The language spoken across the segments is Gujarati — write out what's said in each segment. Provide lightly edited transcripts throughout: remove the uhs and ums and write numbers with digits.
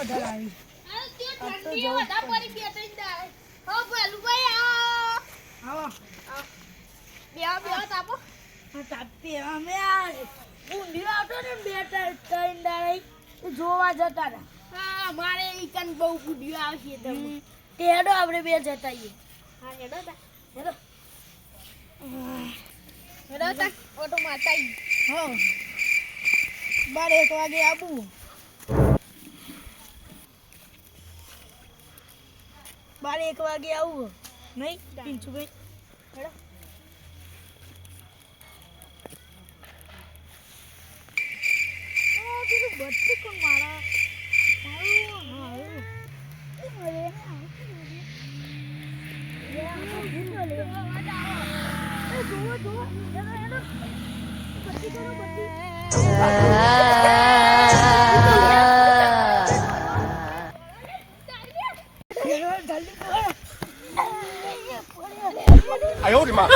વધારે આવી ઠંડી વધારે પડી બે ત્રણ દાડે હો પેલું ભાઈ આવો બે તાપો તાપી અમે ઊંધિયો આવતો ને બે ત્રણ દાડે જોવા જતા હતા હા મારે ઈકન બહુ ગુડિયો આવશે તમે તે હેડો આપણે બે જતા આવીએ હા હેડો તા હેડો હેડો તા ઓટો મારતા ઈ હા 12 વાગે આવું 12 વાગે આવું નહીં પિંચુભાઈ હેડો પેલું બચ્ચું કોણ મારા哎呦我的妈！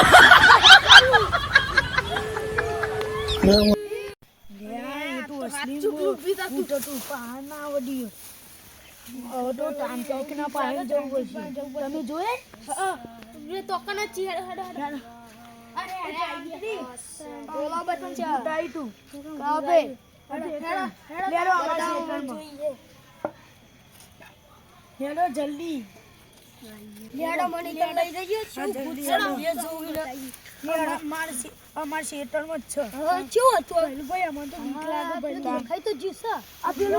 તમે જોયે તો કને ચી હેડો હેડો હેડો અરે અરે આઈ બોલા બટન છે ઉડાઈ તું કાબે હેડો હેડો જલ્દી લેડો મને તો લઈ જઈએ શું પૂછણો બે જોવી અમાર શેટરમાં જ છે હા ચો તો ભાઈ અમને તો બીક લાગે ભાઈ દેખાય તો જીસ આ પેલો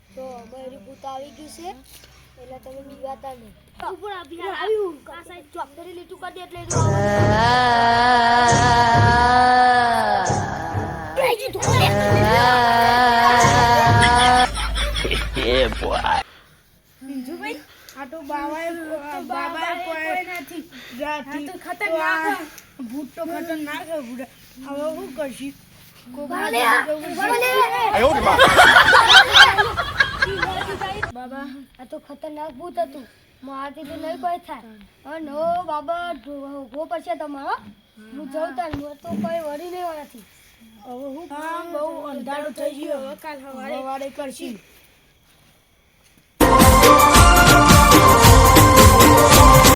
તો મારી ભૂત આવી ગયું છે એટલે તમે બીવાતા નહીં ઉપર આવ્યું આ સાઈડ ચોકરી લીટું કરી દે એટલે બીજુભાઈ આ તો બાબાએ કોઈ નથી તો ખતરનાક ભૂત તો ખતરનાક હવે શું કરશી 哎呦我的妈！ બાબા આ તો ખતરનાક ભૂત હતું મારાથી તો નહીં કોઈ થાય અને ઓ બાબા ઉભો પડશે તમારો હું જઉં તાર તો કોઈ વળી નહીં નથી હવે હું બહુ અંધારું થઈ ગયું હવે કાલ સવારે કરશી